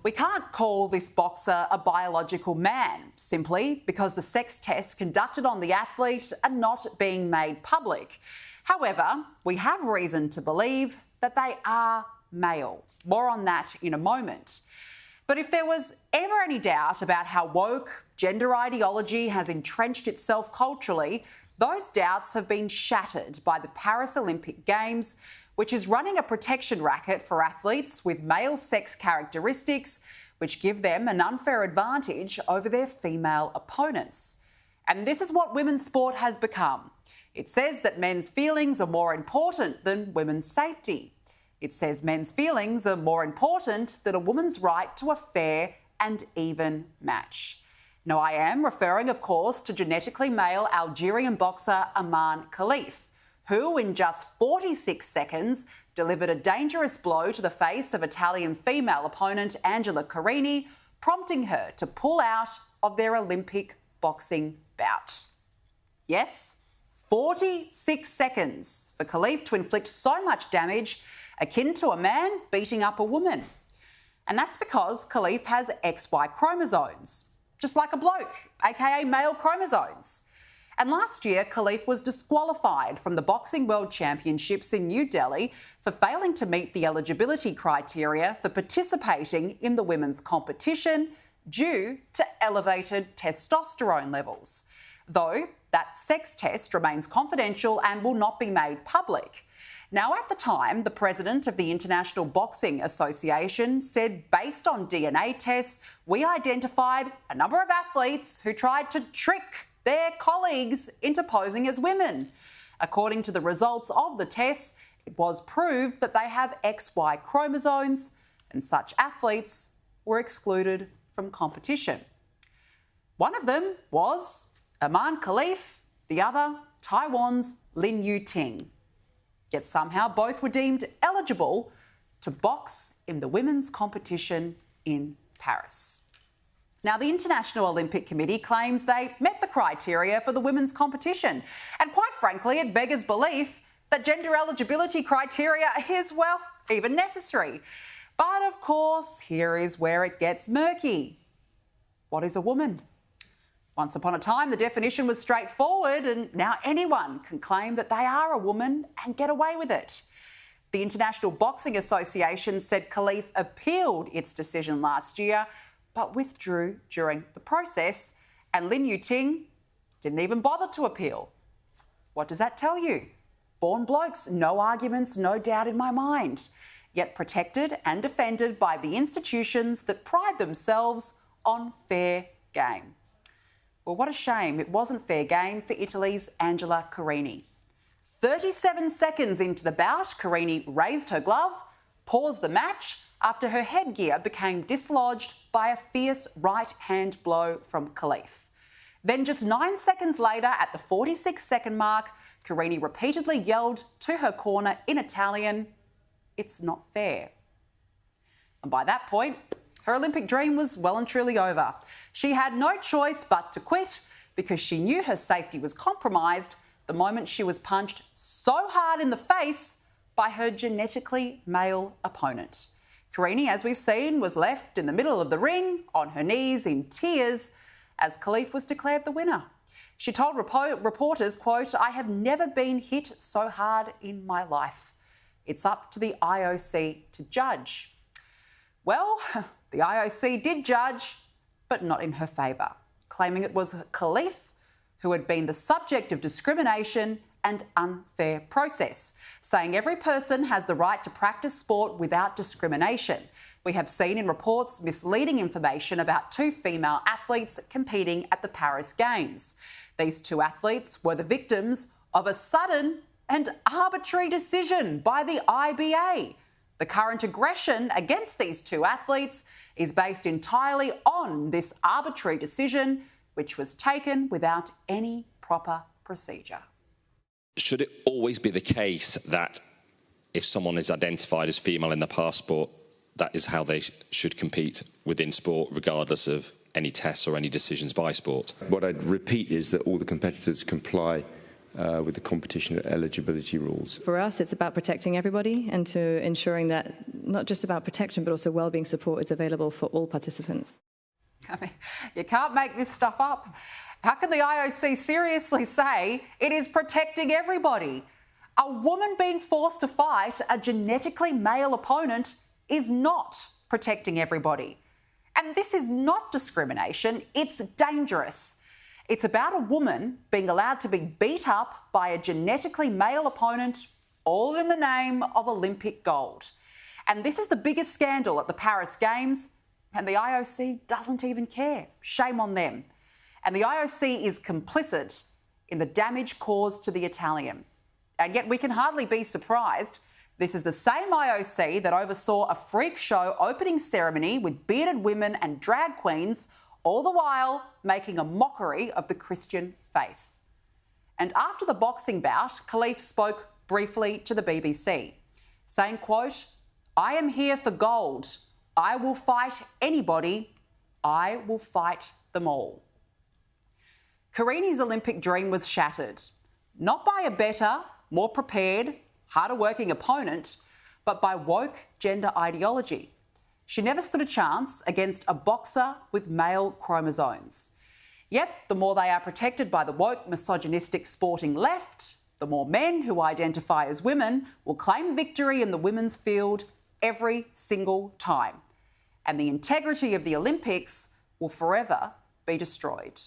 We can't call this boxer a biological man simply because the sex tests conducted on the athlete are not being made public. However, we have reason to believe that they are male. More on that in a moment. But if there was ever any doubt about how woke gender ideology has entrenched itself culturally, those doubts have been shattered by the Paris Olympic Games, which is running a protection racket for athletes with male sex characteristics, which give them an unfair advantage over their female opponents. And this is what women's sport has become. It says that men's feelings are more important than women's safety. It says men's feelings are more important than a woman's right to a fair and even match. Now, I am referring, of course, to genetically male Algerian boxer Imane Khelif, who in just 46 seconds delivered a dangerous blow to the face of Italian female opponent Angela Carini, prompting her to pull out of their Olympic boxing bout. Yes, 46 seconds for Khelif to inflict so much damage, akin to a man beating up a woman. And that's because Khelif has XY chromosomes, just like a bloke, aka male chromosomes. And last year, Khelif was disqualified from the Boxing World Championships in New Delhi for failing to meet the eligibility criteria for participating in the women's competition due to elevated testosterone levels. Though that sex test remains confidential and will not be made public. Now, at the time, the president of the International Boxing Association said, based on DNA tests, we identified a number of athletes who tried to trick their colleagues into posing as women. According to the results of the tests, it was proved that they have XY chromosomes, and such athletes were excluded from competition. One of them was Imane Khelif, the other Taiwan's Lin Yuting. Yet somehow both were deemed eligible to box in the women's competition in Paris. Now, the International Olympic Committee claims they met the criteria for the women's competition. And quite frankly, it beggars belief that gender eligibility criteria is, well, even necessary. But of course, here is where it gets murky. What is a woman? Once upon a time, the definition was straightforward, and now anyone can claim that they are a woman and get away with it. The International Boxing Association said Khelif appealed its decision last year, but withdrew during the process, and Lin Yuting didn't even bother to appeal. What does that tell you? Born blokes, no arguments, no doubt in my mind, yet protected and defended by the institutions that pride themselves on fair game. Well, what a shame it wasn't fair game for Italy's Angela Carini. 37 seconds into the bout, Carini raised her glove, paused the match after her headgear became dislodged by a fierce right-hand blow from Khelif. Then just 9 seconds later, at the 46-second mark, Carini repeatedly yelled to her corner in Italian, "It's not fair." And by that point, her Olympic dream was well and truly over. She had no choice but to quit because she knew her safety was compromised the moment she was punched so hard in the face by her genetically male opponent. Carini, as we've seen, was left in the middle of the ring, on her knees in tears, as Khelif was declared the winner. She told reporters, quote, "I have never been hit so hard in my life. It's up to the IOC to judge." Well, the IOC did judge, but not in her favour, claiming it was Khelif who had been the subject of discrimination and unfair process, saying every person has the right to practice sport without discrimination. We have seen in reports misleading information about 2 female athletes competing at the Paris Games. These 2 athletes were the victims of a sudden and arbitrary decision by the IBA. The current aggression against these 2 athletes is based entirely on this arbitrary decision, which was taken without any proper procedure. Should it always be the case that if someone is identified as female in the passport, that is how they should compete within sport, regardless of any tests or any decisions by sport? What I'd repeat is that all the competitors comply with the competition eligibility rules. For us, it's about protecting everybody and to ensuring that not just about protection, but also wellbeing support is available for all participants. I mean, you can't make this stuff up. How can the IOC seriously say it is protecting everybody? A woman being forced to fight a genetically male opponent is not protecting everybody. And this is not discrimination, it's dangerous. It's about a woman being allowed to be beat up by a genetically male opponent, all in the name of Olympic gold. And this is the biggest scandal at the Paris Games, and the IOC doesn't even care. Shame on them. And the IOC is complicit in the damage caused to the Italian. And yet we can hardly be surprised. This is the same IOC that oversaw a freak show opening ceremony with bearded women and drag queens, all the while making a mockery of the Christian faith. And after the boxing bout, Khelif spoke briefly to the BBC, saying, quote, "I am here for gold. I will fight anybody. I will fight them all." Carini's Olympic dream was shattered, not by a better, more prepared, harder working opponent, but by woke gender ideology. She never stood a chance against a boxer with male chromosomes. Yet, the more they are protected by the woke, misogynistic sporting left, the more men who identify as women will claim victory in the women's field every single time. And the integrity of the Olympics will forever be destroyed.